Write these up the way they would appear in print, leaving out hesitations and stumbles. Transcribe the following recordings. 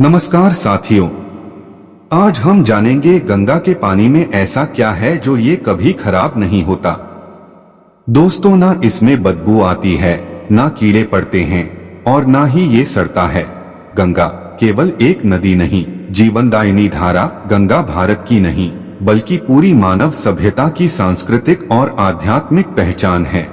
नमस्कार साथियों, आज हम जानेंगे गंगा के पानी में ऐसा क्या है जो ये कभी खराब नहीं होता। दोस्तों, ना इसमें बदबू आती है, ना कीड़े पड़ते हैं और ना ही ये सड़ता है। गंगा केवल एक नदी नहीं, जीवनदायिनी धारा। गंगा भारत की नहीं बल्कि पूरी मानव सभ्यता की सांस्कृतिक और आध्यात्मिक पहचान है।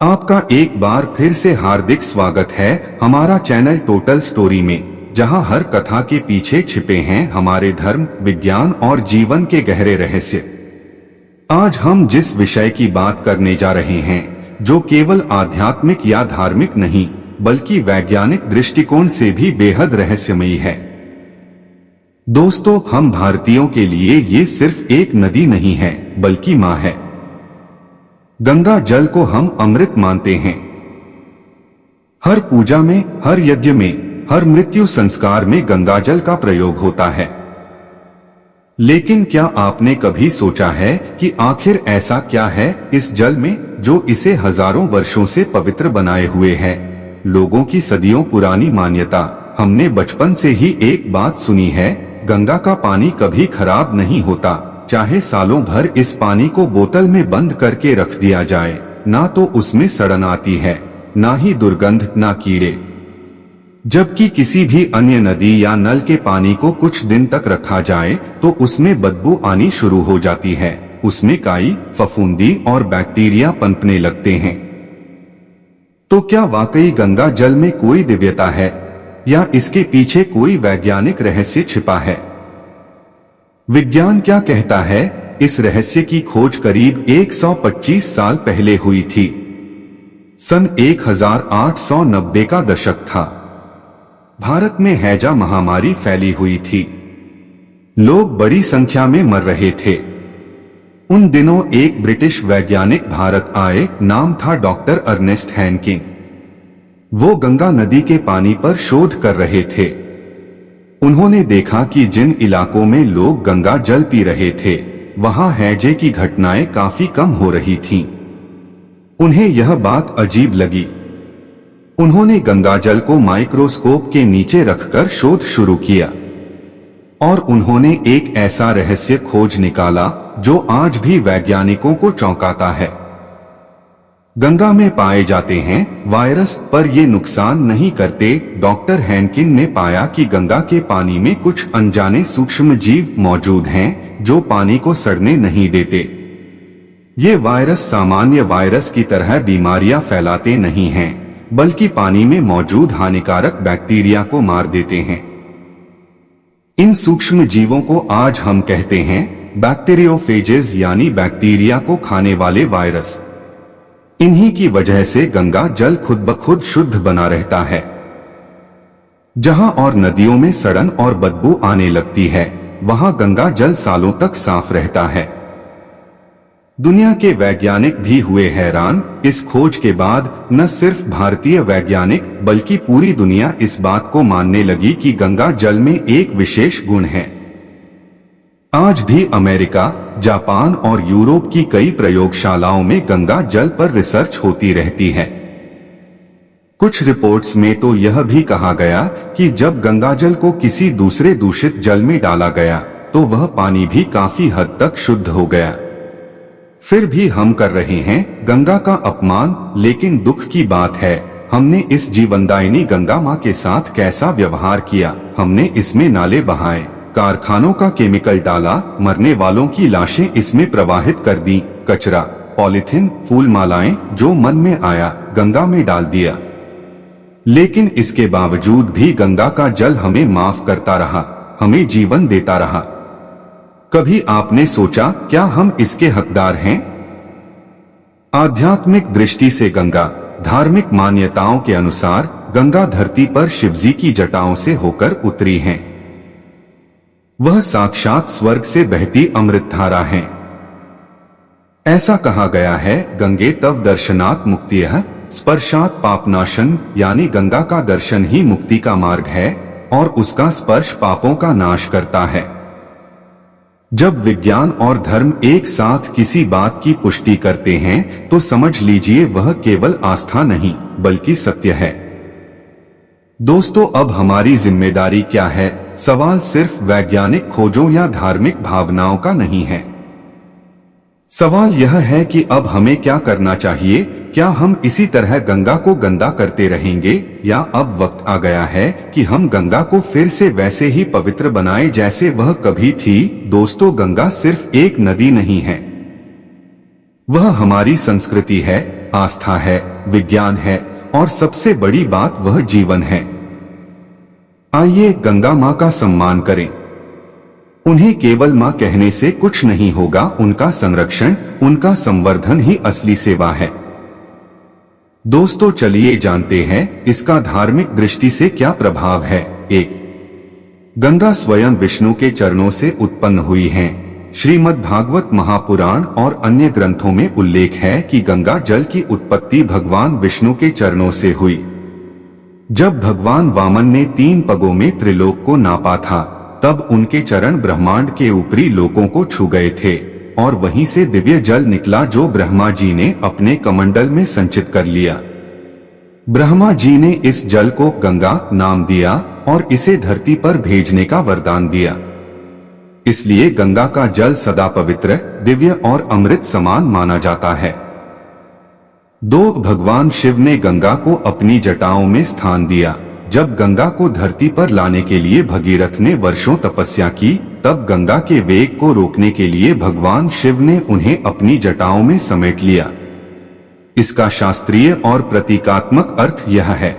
आपका एक बार फिर से हार्दिक स्वागत है हमारा चैनल टोटल स्टोरी में, जहां हर कथा के पीछे छिपे हैं हमारे धर्म, विज्ञान और जीवन के गहरे रहस्य। आज हम जिस विषय की बात करने जा रहे हैं, जो केवल आध्यात्मिक या धार्मिक नहीं बल्कि वैज्ञानिक दृष्टिकोण से भी बेहद रहस्यमयी है। दोस्तों, हम भारतीयों के लिए ये सिर्फ एक नदी नहीं है बल्कि मां है। गंगा जल को हम अमृत मानते हैं। हर पूजा में, हर यज्ञ में, हर मृत्यु संस्कार में गंगाजल का प्रयोग होता है। लेकिन क्या आपने कभी सोचा है कि आखिर ऐसा क्या है इस जल में जो इसे हजारों वर्षों से पवित्र बनाए हुए है? लोगों की सदियों पुरानी मान्यता, हमने बचपन से ही एक बात सुनी है, गंगा का पानी कभी खराब नहीं होता। चाहे सालों भर इस पानी को बोतल में बंद करके रख दिया जाए, ना तो उसमें सड़न आती है, ना ही दुर्गंध, ना कीड़े। जबकि किसी भी अन्य नदी या नल के पानी को कुछ दिन तक रखा जाए तो उसमें बदबू आनी शुरू हो जाती है। उसमें काई, फफूंदी और बैक्टीरिया पनपने लगते हैं। तो क्या वाकई गंगा जल में कोई दिव्यता है या इसके पीछे कोई वैज्ञानिक रहस्य छिपा है? विज्ञान क्या कहता है? इस रहस्य की खोज करीब 125 साल पहले हुई थी। सन 1890 का दशक था। भारत में हैजा महामारी फैली हुई थी। लोग बड़ी संख्या में मर रहे थे। उन दिनों एक ब्रिटिश वैज्ञानिक भारत आए, नाम था डॉक्टर अर्नेस्ट हैनकिन। वो गंगा नदी के पानी पर शोध कर रहे थे। उन्होंने देखा कि जिन इलाकों में लोग गंगा जल पी रहे थे, वहां हैजे की घटनाएं काफी कम हो रही थीं। उन्हें यह बात अजीब लगी। उन्होंने गंगा जल को माइक्रोस्कोप के नीचे रखकर शोध शुरू किया और उन्होंने एक ऐसा रहस्य खोज निकाला जो आज भी वैज्ञानिकों को चौंकाता है। गंगा में पाए जाते हैं वायरस, पर ये नुकसान नहीं करते। डॉक्टर हैनकिन ने पाया कि गंगा के पानी में कुछ अनजाने सूक्ष्म जीव मौजूद हैं जो पानी को सड़ने नहीं देते। ये वायरस सामान्य वायरस की तरह बीमारियां फैलाते नहीं हैं, बल्कि पानी में मौजूद हानिकारक बैक्टीरिया को मार देते हैं। इन सूक्ष्म जीवों को आज हम कहते हैं बैक्टीरियोफेजेस, यानी बैक्टीरिया को खाने वाले वायरस। इन्हीं की वजह से गंगा जल खुद ब खुद शुद्ध बना रहता है। जहां और नदियों में सड़न और बदबू आने लगती है, वहां गंगा जल सालों तक साफ रहता है। दुनिया के वैज्ञानिक भी हुए हैरान। इस खोज के बाद न सिर्फ भारतीय वैज्ञानिक बल्कि पूरी दुनिया इस बात को मानने लगी कि गंगा जल में एक विशेष गुण है। आज भी अमेरिका, जापान और यूरोप की कई प्रयोगशालाओं में गंगा जल पर रिसर्च होती रहती है। कुछ रिपोर्ट्स में तो यह भी कहा गया कि जब गंगा जल को किसी दूसरे दूषित जल में डाला गया तो वह पानी भी काफी हद तक शुद्ध हो गया। फिर भी हम कर रहे हैं गंगा का अपमान। लेकिन दुख की बात है, हमने इस जीवनदायिनी गंगा मां के साथ कैसा व्यवहार किया। हमने इसमें नाले बहाए, कारखानों का केमिकल डाला, मरने वालों की लाशें इसमें प्रवाहित कर दी, कचरा, पॉलिथीन, फूल मालाएं जो मन में आया गंगा में डाल दिया। लेकिन इसके बावजूद भी गंगा का जल हमें माफ करता रहा, हमें जीवन देता रहा। कभी आपने सोचा क्या हम इसके हकदार हैं? आध्यात्मिक दृष्टि से गंगा, धार्मिक मान्यताओं के अनुसार गंगा धरती पर शिवजी की जटाओं से होकर उतरी है। वह साक्षात स्वर्ग से बहती अमृत धारा है। ऐसा कहा गया है, गंगे तव दर्शनात् मुक्तियः स्पर्शात् पापनाशन, यानी गंगा का दर्शन ही मुक्ति का मार्ग है और उसका स्पर्श पापों का नाश करता है। जब विज्ञान और धर्म एक साथ किसी बात की पुष्टि करते हैं तो समझ लीजिए वह केवल आस्था नहीं बल्कि सत्य है। दोस्तों, अब हमारी जिम्मेदारी क्या है? सवाल सिर्फ वैज्ञानिक खोजों या धार्मिक भावनाओं का नहीं है। सवाल यह है कि अब हमें क्या करना चाहिए। क्या हम इसी तरह गंगा को गंदा करते रहेंगे, या अब वक्त आ गया है कि हम गंगा को फिर से वैसे ही पवित्र बनाएं जैसे वह कभी थी? दोस्तों, गंगा सिर्फ एक नदी नहीं है, वह हमारी संस्कृति है, आस्था है, विज्ञान है, और सबसे बड़ी बात वह जीवन है। आइए गंगा माँ का सम्मान करें। उन्हें केवल माँ कहने से कुछ नहीं होगा, उनका संरक्षण, उनका संवर्धन ही असली सेवा है। दोस्तों, चलिए जानते हैं इसका धार्मिक दृष्टि से क्या प्रभाव है। 1. गंगा स्वयं विष्णु के चरणों से उत्पन्न हुई है। श्रीमद् भागवत महापुराण और अन्य ग्रंथों में उल्लेख है कि गंगा जल की उत्पत्ति भगवान विष्णु के चरणों से हुई। जब भगवान वामन ने 3 पगों में त्रिलोक को नापा था, तब उनके चरण ब्रह्मांड के ऊपरी लोकों को छू गए थे, और वहीं से दिव्य जल निकला जो ब्रह्मा जी ने अपने कमंडल में संचित कर लिया। ब्रह्मा जी ने इस जल को गंगा नाम दिया और इसे धरती पर भेजने का वरदान दिया। इसलिए गंगा का जल सदा पवित्र, दिव्य और अमृत समान माना जाता है। 2. भगवान शिव ने गंगा को अपनी जटाओं में स्थान दिया। जब गंगा को धरती पर लाने के लिए भगीरथ ने वर्षों तपस्या की, तब गंगा के वेग को रोकने के लिए भगवान शिव ने उन्हें अपनी जटाओं में समेट लिया। इसका शास्त्रीय और प्रतीकात्मक अर्थ यह है,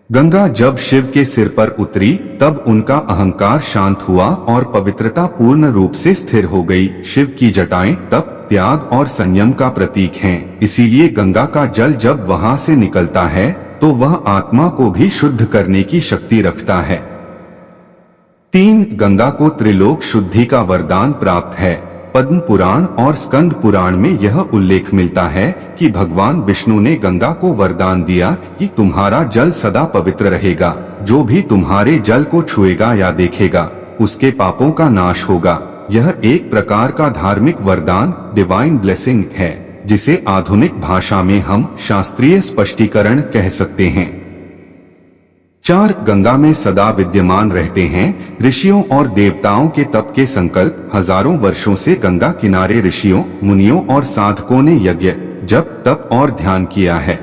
गंगा जब शिव के सिर पर उतरी, तब उनका अहंकार शांत हुआ और पवित्रता पूर्ण रूप से स्थिर हो गई। शिव की जटाएं तप, त्याग और संयम का प्रतीक हैं। इसीलिए गंगा का जल जब वहां से निकलता है तो वह आत्मा को भी शुद्ध करने की शक्ति रखता है। 3. गंगा को त्रिलोक शुद्धि का वरदान प्राप्त है। पद्म पुराण और स्कंद पुराण में यह उल्लेख मिलता है कि भगवान विष्णु ने गंगा को वरदान दिया कि तुम्हारा जल सदा पवित्र रहेगा। जो भी तुम्हारे जल को छुएगा या देखेगा, उसके पापों का नाश होगा। यह एक प्रकार का धार्मिक वरदान, डिवाइन ब्लेसिंग है, जिसे आधुनिक भाषा में हम शास्त्रीय स्पष्टीकरण कह सकते हैं। 4. गंगा में सदा विद्यमान रहते हैं। ऋषियों और देवताओं के तप के संकल्प हजारों वर्षों से गंगा किनारे ऋषियों, मुनियों और साधकों ने यज्ञ, जप, तप और ध्यान किया है।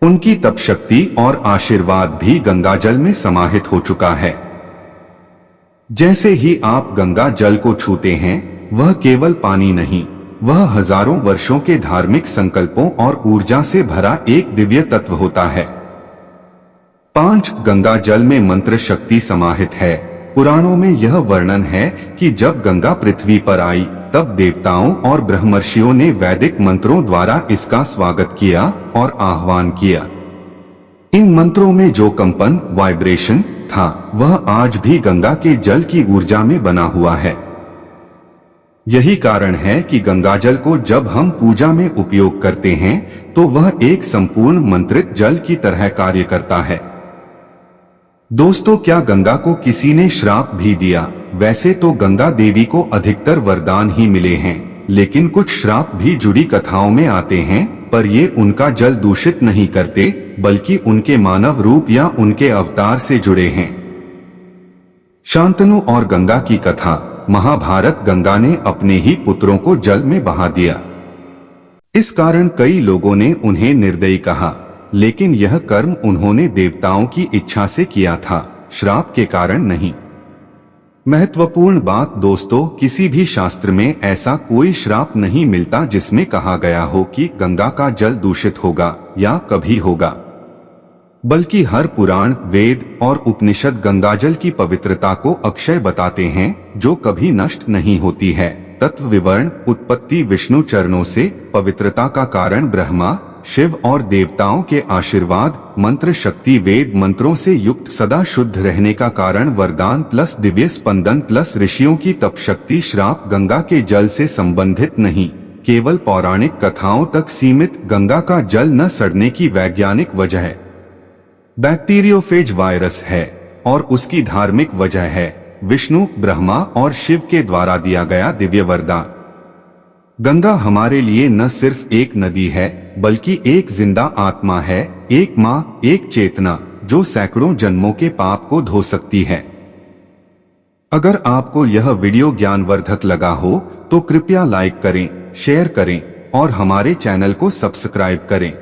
उनकी तप शक्ति और आशीर्वाद भी गंगा जल में समाहित हो चुका है। जैसे ही आप गंगा जल को छूते हैं, वह केवल पानी नहीं, वह हजारों वर्षों के धार्मिक संकल्पों और ऊर्जा से भरा एक दिव्य तत्व होता है। 5. गंगा जल में मंत्र शक्ति समाहित है। पुराणों में यह वर्णन है कि जब गंगा पृथ्वी पर आई, तब देवताओं और ब्रह्मर्षियों ने वैदिक मंत्रों द्वारा इसका स्वागत किया और आह्वान किया। इन मंत्रों में जो कंपन, वाइब्रेशन था, वह आज भी गंगा के जल की ऊर्जा में बना हुआ है। यही कारण है कि गंगाजल को जब हम पूजा में उपयोग करते हैं, तो वह एक संपूर्ण मंत्रित जल की तरह कार्य करता है। दोस्तों, क्या गंगा को किसी ने श्राप भी दिया? वैसे तो गंगा देवी को अधिकतर वरदान ही मिले हैं, लेकिन कुछ श्राप भी जुड़ी कथाओं में आते हैं, पर ये उनका जल दूषित नहीं करते, बल्कि उनके मानव रूप या उनके अवतार से जुड़े हैं। शांतनु और गंगा की कथा। महाभारत। गंगा ने अपने ही पुत्रों को जल में बहा दिया। इस कारण कई लोगों ने उन्हें निर्दयी कहा, लेकिन यह कर्म उन्होंने देवताओं की इच्छा से किया था, श्राप के कारण नहीं। महत्वपूर्ण बात दोस्तों, किसी भी शास्त्र में ऐसा कोई श्राप नहीं मिलता जिसमें कहा गया हो कि गंगा का जल दूषित होगा या कभी होगा, बल्कि हर पुराण, वेद और उपनिषद गंगाजल की पवित्रता को अक्षय बताते हैं, जो कभी नष्ट नहीं होती है। तत्व विवरण। उत्पत्ति विष्णु चरणों से, पवित्रता का कारण ब्रह्मा, शिव और देवताओं के आशीर्वाद, मंत्र शक्ति वेद मंत्रों से युक्त सदा शुद्ध रहने का कारण वरदान प्लस दिव्य स्पंदन प्लस ऋषियों की तप शक्ति। श्राप गंगा के जल से संबंधित नहीं, केवल पौराणिक कथाओं तक सीमित। गंगा का जल न सड़ने की वैज्ञानिक वजह है, बैक्टीरियोफेज वायरस है, और उसकी धार्मिक वजह है, विष्णु, ब्रह्मा और शिव के द्वारा दिया गया दिव्य वरदान। गंगा हमारे लिए न सिर्फ एक नदी है, बल्कि एक जिंदा आत्मा है, एक माँ, एक चेतना जो सैकड़ों जन्मों के पाप को धो सकती है। अगर आपको यह वीडियो ज्ञानवर्धक लगा हो तो कृपया लाइक करें, शेयर करें और हमारे चैनल को सब्सक्राइब करें।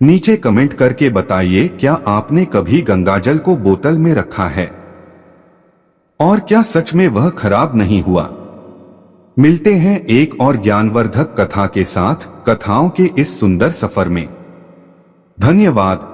नीचे कमेंट करके बताइए, क्या आपने कभी गंगाजल को बोतल में रखा है और क्या सच में वह खराब नहीं हुआ। मिलते हैं एक और ज्ञानवर्धक कथा के साथ कथाओं के इस सुंदर सफर में। धन्यवाद।